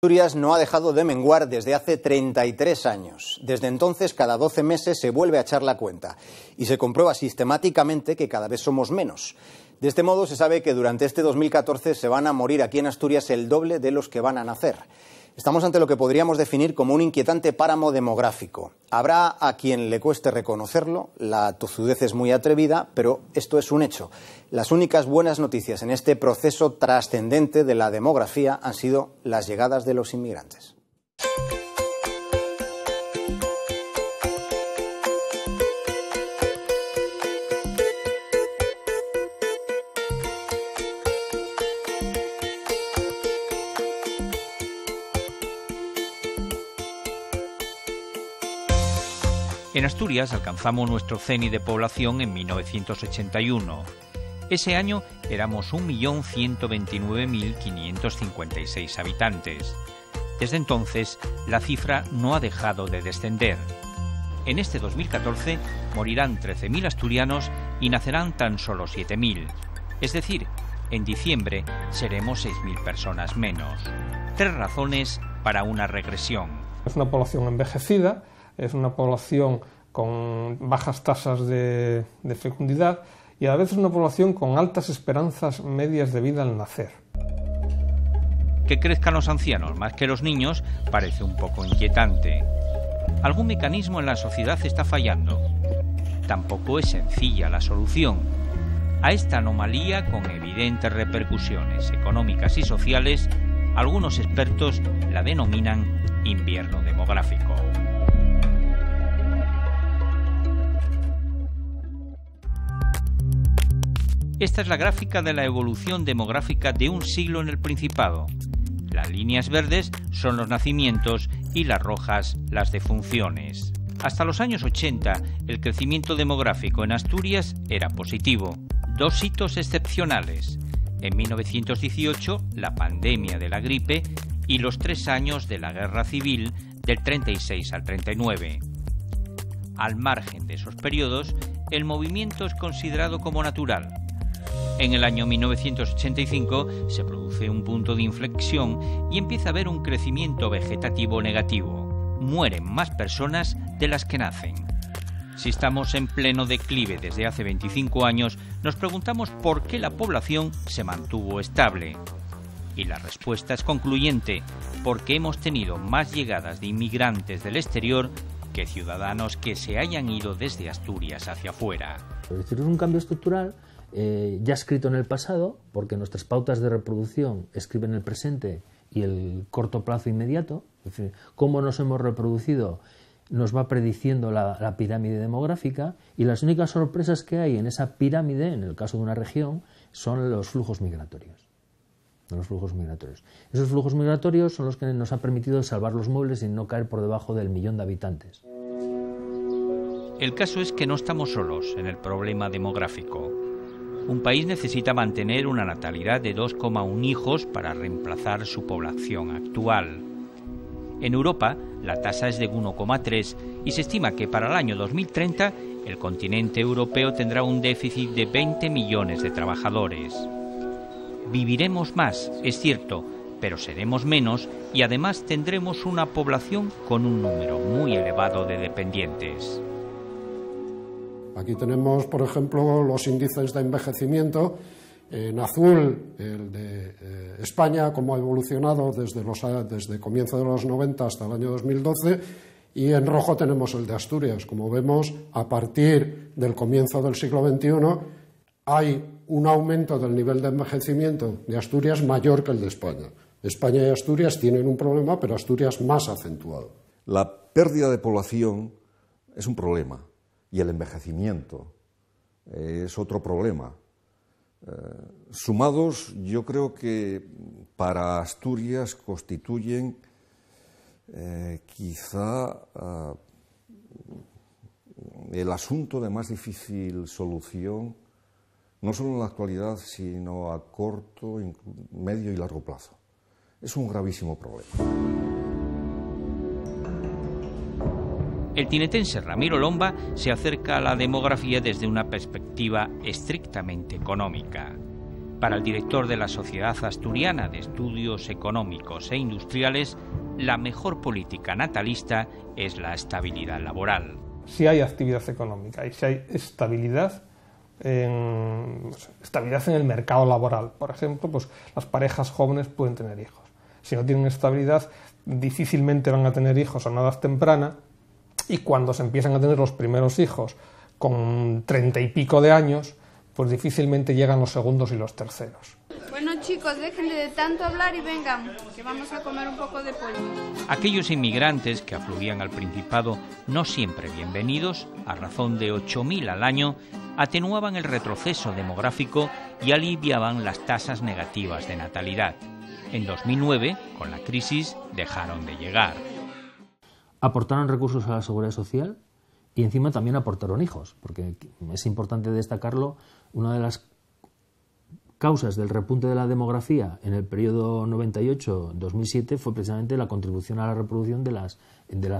Asturias no ha dejado de menguar desde hace 33 años. Desde entonces, cada 12 meses se vuelve a echar la cuenta y se comprueba sistemáticamente que cada vez somos menos. De este modo, se sabe que durante este 2014 se van a morir aquí en Asturias el doble de los que van a nacer. Estamos ante lo que podríamos definir como un inquietante páramo demográfico. Habrá a quien le cueste reconocerlo, la tozudez es muy atrevida, pero esto es un hecho. Las únicas buenas noticias en este proceso trascendente de la demografía han sido las llegadas de los inmigrantes. En Asturias alcanzamos nuestro cenit de población en 1981. Ese año éramos 1.129.556 habitantes. Desde entonces, la cifra no ha dejado de descender. En este 2014 morirán 13.000 asturianos y nacerán tan solo 7.000. Es decir, en diciembre seremos 6.000 personas menos. 3 razones para una regresión. Es una población envejecida. Es una población con bajas tasas de fecundidad y a la vez es una población con altas esperanzas medias de vida al nacer. Que crezcan los ancianos más que los niños parece un poco inquietante. ¿Algún mecanismo en la sociedad está fallando? Tampoco es sencilla la solución. A esta anomalía, con evidentes repercusiones económicas y sociales, algunos expertos la denominan invierno demográfico. Esta es la gráfica de la evolución demográfica de un siglo en el Principado. Las líneas verdes son los nacimientos y las rojas las defunciones. Hasta los años 80, el crecimiento demográfico en Asturias era positivo. 2 hitos excepcionales. En 1918, la pandemia de la gripe y los 3 años de la Guerra Civil del 36 al 39. Al margen de esos periodos, el movimiento es considerado como natural. En el año 1985 se produce un punto de inflexión y empieza a haber un crecimiento vegetativo negativo. Mueren más personas de las que nacen. Si estamos en pleno declive desde hace 25 años, nos preguntamos por qué la población se mantuvo estable. Y la respuesta es concluyente, porque hemos tenido más llegadas de inmigrantes del exterior que ciudadanos que se hayan ido desde Asturias hacia afuera. Es decir, es un cambio estructural ya escrito en el pasado, porque nuestras pautas de reproducción escriben el presente y el corto plazo inmediato. Es decir, cómo nos hemos reproducido nos va prediciendo la pirámide demográfica, y las únicas sorpresas que hay en esa pirámide, en el caso de una región, son los flujos migratorios. Esos flujos migratorios son los que nos han permitido salvar los muebles y no caer por debajo del 1.000.000 de habitantes. El caso es que no estamos solos en el problema demográfico. Un país necesita mantener una natalidad de 2,1 hijos para reemplazar su población actual. En Europa, la tasa es de 1,3 y se estima que para el año 2030 el continente europeo tendrá un déficit de 20 millones de trabajadores. Viviremos más, es cierto, pero seremos menos y además tendremos una población con un número muy elevado de dependientes. Aquí tenemos, por ejemplo, los índices de envejecimiento. En azul, el de España, cómo ha evolucionado desde comienzo de los 90 hasta el año 2012, y en rojo tenemos el de Asturias. Como vemos, a partir del comienzo del siglo XXI hay un aumento del nivel de envejecimiento de Asturias mayor que el de España. España y Asturias tienen un problema, pero Asturias más acentuado. La pérdida de población es un problema. Y el envejecimiento es otro problema. Sumados, yo creo que para Asturias constituyen quizá el asunto de más difícil solución, no solo en la actualidad, sino a corto, medio y largo plazo. Es un gravísimo problema. El tinetense Ramiro Lomba se acerca a la demografía desde una perspectiva estrictamente económica. Para el director de la Sociedad Asturiana de Estudios Económicos e Industriales, la mejor política natalista es la estabilidad laboral. Si hay actividad económica y si hay estabilidad en el mercado laboral, por ejemplo, pues las parejas jóvenes pueden tener hijos. Si no tienen estabilidad, difícilmente van a tener hijos a una edad temprana, y cuando se empiezan a tener los primeros hijos con 30 y pico de años, pues difícilmente llegan los segundos y los terceros. Bueno, chicos, dejen de tanto hablar y vengan, que vamos a comer un poco de pollo. Aquellos inmigrantes que afluían al Principado, no siempre bienvenidos, a razón de 8.000 al año, atenuaban el retroceso demográfico y aliviaban las tasas negativas de natalidad. En 2009, con la crisis, dejaron de llegar. Aportaron recursos a la seguridad social y encima también aportaron hijos, porque es importante destacarlo. Una de las causas del repunte de la demografía en el periodo 98-2007 fue precisamente la contribución a la reproducción de las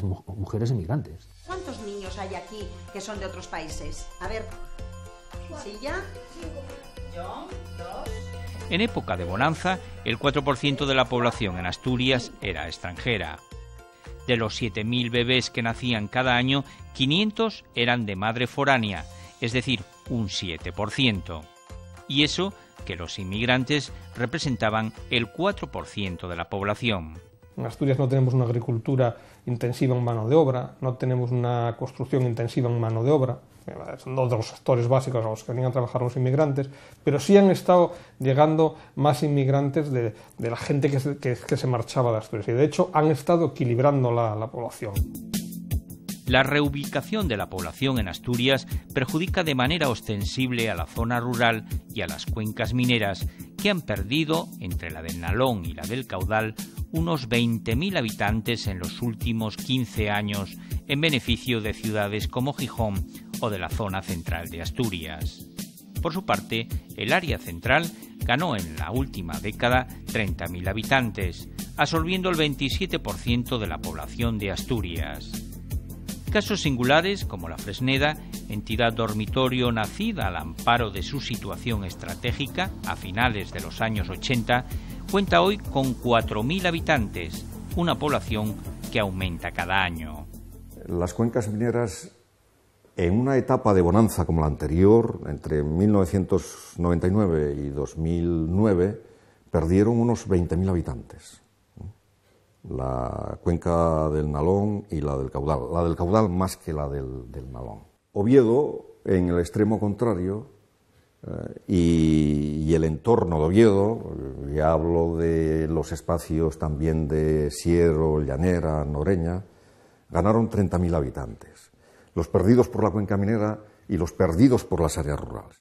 mujeres emigrantes. ¿Cuántos niños hay aquí que son de otros países? A ver, ¿Silla? Yo, 2. En época de bonanza, el 4% de la población en Asturias era extranjera. De los 7.000 bebés que nacían cada año, 500 eran de madre foránea, es decir, un 7%. Y eso que los inmigrantes representaban el 4% de la población. En Asturias no tenemos una agricultura intensiva en mano de obra, no tenemos una construcción intensiva en mano de obra, son dos de los sectores básicos a los que venían a trabajar los inmigrantes, pero sí han estado llegando más inmigrantes de la gente que se marchaba de Asturias, y de hecho han estado equilibrando la población. La reubicación de la población en Asturias perjudica de manera ostensible a la zona rural y a las cuencas mineras, que han perdido, entre la del Nalón y la del Caudal, unos 20.000 habitantes en los últimos 15 años, en beneficio de ciudades como Gijón o de la zona central de Asturias. Por su parte, el área central ganó en la última década 30.000 habitantes, absorbiendo el 27% de la población de Asturias. Casos singulares, como la Fresneda, entidad dormitorio nacida al amparo de su situación estratégica a finales de los años 80, cuenta hoy con 4.000 habitantes, una población que aumenta cada año. Las cuencas mineras, en una etapa de bonanza como la anterior, entre 1999 y 2009, perdieron unos 20.000 habitantes. La cuenca del Nalón y la del Caudal. La del Caudal más que la del Nalón. Oviedo, en el extremo contrario, y el entorno de Oviedo, ya hablo de los espacios también de Siero, Llanera, Noreña, ganaron 30.000 habitantes. Los perdidos por la cuenca minera y los perdidos por las áreas rurales.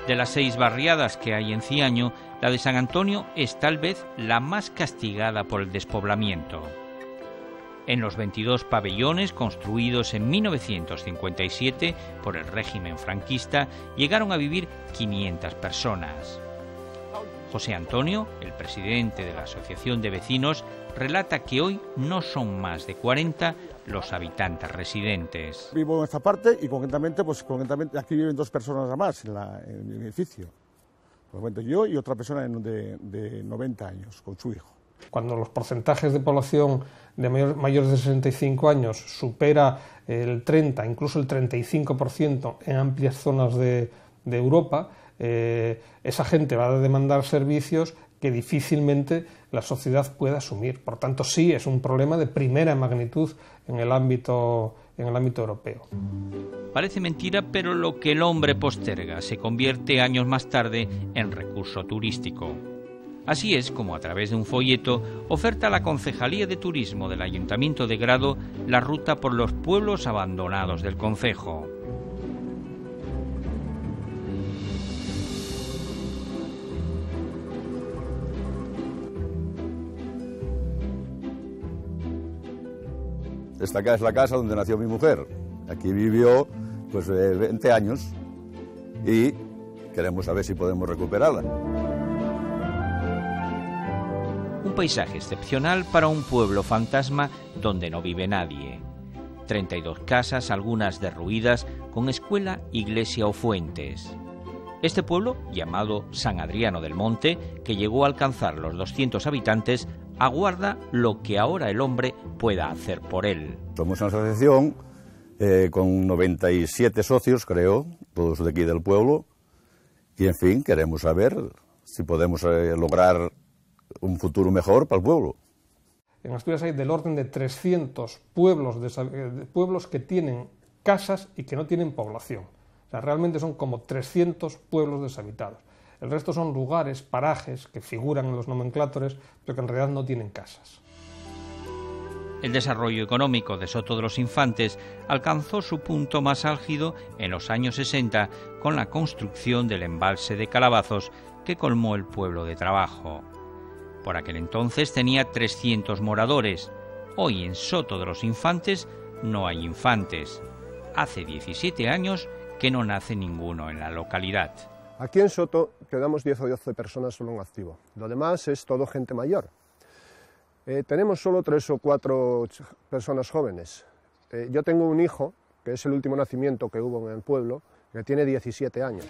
De las 6 barriadas que hay en Ciaño, la de San Antonio es tal vez la más castigada por el despoblamiento. En los 22 pabellones construidos en 1957 por el régimen franquista llegaron a vivir 500 personas. José Antonio, el presidente de la Asociación de Vecinos, relata que hoy no son más de 40 los habitantes residentes. Vivo en esta parte y concretamente aquí viven 2 personas más en el edificio. Por el momento yo y otra persona de 90 años con su hijo. Cuando los porcentajes de población de mayores de 65 años supera el 30, incluso el 35% en amplias zonas de Europa, esa gente va a demandar servicios que difícilmente la sociedad pueda asumir. Por tanto, sí es un problema de primera magnitud en el ámbito europeo. Parece mentira, pero lo que el hombre posterga se convierte años más tarde en recurso turístico. Así es como, a través de un folleto, oferta la Concejalía de Turismo del Ayuntamiento de Grado la ruta por los pueblos abandonados del concejo. Esta casa es la casa donde nació mi mujer. Aquí vivió 20 años y queremos saber si podemos recuperarla. Un paisaje excepcional para un pueblo fantasma donde no vive nadie. 32 casas, algunas derruidas, con escuela, iglesia o fuentes. Este pueblo, llamado San Adriano del Monte, que llegó a alcanzar los 200 habitantes, aguarda lo que ahora el hombre pueda hacer por él. Somos una asociación con 97 socios, creo, todos de aquí del pueblo, y en fin, queremos saber si podemos lograr un futuro mejor para el pueblo. En Asturias hay del orden de 300 pueblos que tienen casas y que no tienen población. O sea, realmente son como 300 pueblos deshabitados. El resto son lugares, parajes, que figuran en los nomenclatores, pero que en realidad no tienen casas. El desarrollo económico de Soto de los Infantes alcanzó su punto más álgido en los años 60 con la construcción del embalse de Calabazos que colmó el pueblo de trabajo. Por aquel entonces tenía 300 moradores. Hoy en Soto de los Infantes no hay infantes. Hace 17 años que no nace ninguno en la localidad. Aquí en Soto quedamos 10 o 12 personas solo en activo. Lo demás es todo gente mayor. Tenemos solo 3 o 4 personas jóvenes. Yo tengo un hijo, que es el último nacimiento que hubo en el pueblo, que tiene 17 años.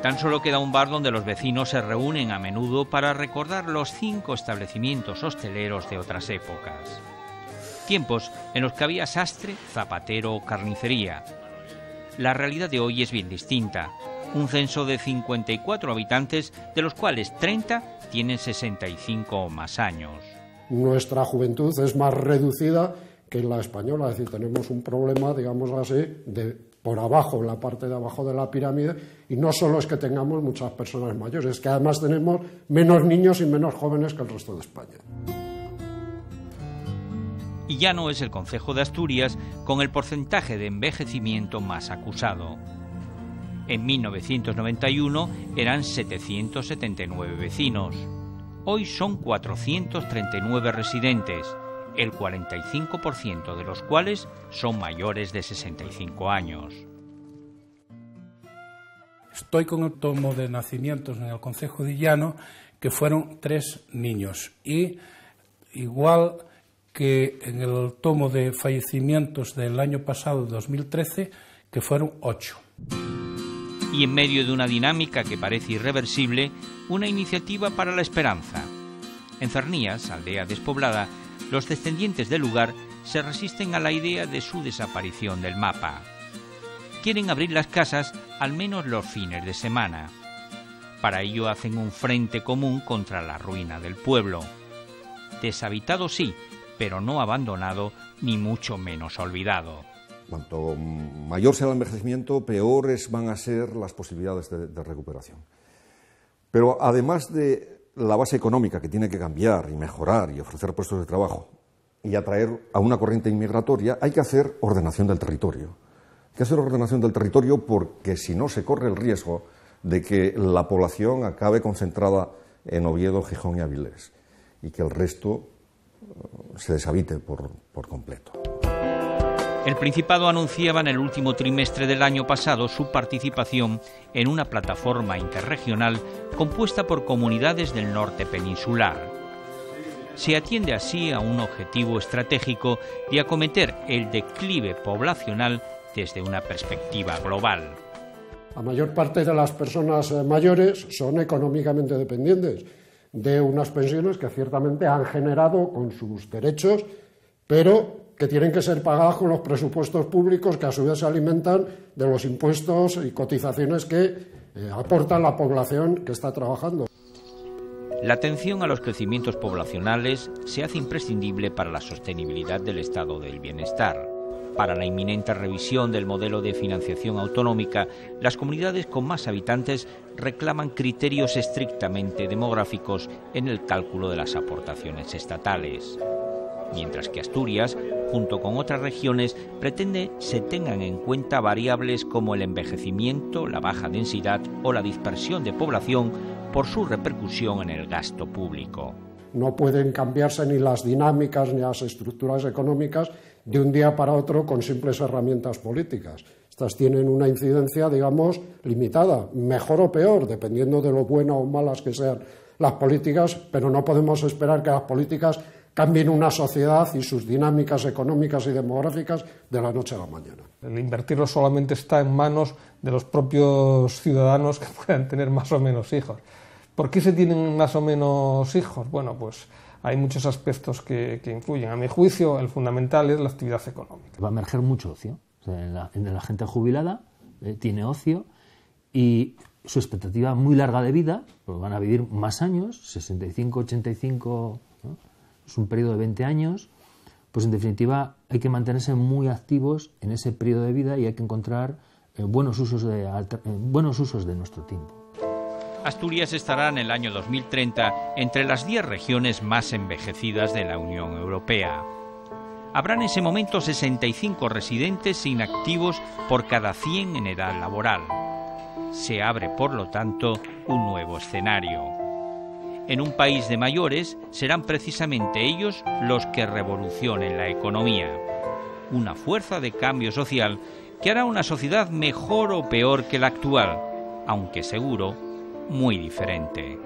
Tan solo queda un bar donde los vecinos se reúnen a menudo para recordar los 5 establecimientos hosteleros de otras épocas. Tiempos en los que había sastre, zapatero o carnicería. La realidad de hoy es bien distinta. Un censo de 54 habitantes, de los cuales 30 tienen 65 o más años. Nuestra juventud es más reducida que la española, es decir, tenemos un problema, digamos así, de por abajo, en la parte de abajo de la pirámide, y no solo es que tengamos muchas personas mayores, es que además tenemos menos niños y menos jóvenes que el resto de España. Y ya no es el concejo de Asturias con el porcentaje de envejecimiento más acusado. En 1991 eran 779 vecinos. Hoy son 439 residentes, el 45% de los cuales son mayores de 65 años. Estoy con el tomo de nacimientos en el concejo de Illano, que fueron 3 niños, y igual que en el tomo de fallecimientos del año pasado, 2013, que fueron 8. Y en medio de una dinámica que parece irreversible, una iniciativa para la esperanza. En Cernías, aldea despoblada, los descendientes del lugar se resisten a la idea de su desaparición del mapa. Quieren abrir las casas al menos los fines de semana. Para ello hacen un frente común contra la ruina del pueblo. Deshabitado sí, pero no abandonado ni mucho menos olvidado. Cuanto mayor sea el envejecimiento, peores van a ser las posibilidades de recuperación. Pero además de la base económica que tiene que cambiar y mejorar y ofrecer puestos de trabajo y atraer a una corriente inmigratoria, hay que hacer ordenación del territorio. Hay que hacer ordenación del territorio porque si no se corre el riesgo de que la población acabe concentrada en Oviedo, Gijón y Avilés y que el resto se deshabite por completo. El Principado anunciaba en el último trimestre del año pasado su participación en una plataforma interregional compuesta por comunidades del norte peninsular. Se atiende así a un objetivo estratégico de acometer el declive poblacional desde una perspectiva global. La mayor parte de las personas mayores son económicamente dependientes de unas pensiones que ciertamente han generado con sus derechos, pero que tienen que ser pagadas con los presupuestos públicos que a su vez se alimentan de los impuestos y cotizaciones que aporta la población que está trabajando. La atención a los crecimientos poblacionales se hace imprescindible para la sostenibilidad del estado del bienestar. Para la inminente revisión del modelo de financiación autonómica, las comunidades con más habitantes reclaman criterios estrictamente demográficos en el cálculo de las aportaciones estatales. Mientras que Asturias, junto con otras regiones, pretende se tengan en cuenta variables como el envejecimiento, la baja densidad o la dispersión de población por su repercusión en el gasto público. No pueden cambiarse ni las dinámicas ni las estructuras económicas de un día para otro con simples herramientas políticas. Estas tienen una incidencia, digamos, limitada, mejor o peor, dependiendo de lo buenas o malas que sean las políticas, pero no podemos esperar que las políticas cambien una sociedad y sus dinámicas económicas y demográficas de la noche a la mañana. El invertirlo solamente está en manos de los propios ciudadanos que puedan tener más o menos hijos. ¿Por qué se tienen más o menos hijos? Bueno, pues hay muchos aspectos que influyen. A mi juicio, el fundamental es la actividad económica. Va a emerger mucho ocio. O sea, en la gente jubilada tiene ocio y su expectativa muy larga de vida, pues van a vivir más años, 65, 85, ¿no? Es un periodo de 20 años, pues en definitiva hay que mantenerse muy activos en ese periodo de vida y hay que encontrar buenos usos de nuestro tiempo. Asturias estará en el año 2030 entre las 10 regiones más envejecidas de la Unión Europea. Habrá en ese momento 65 residentes inactivos por cada 100 en edad laboral. Se abre, por lo tanto, un nuevo escenario. En un país de mayores serán precisamente ellos los que revolucionen la economía. Una fuerza de cambio social que hará una sociedad mejor o peor que la actual, aunque seguro muy diferente.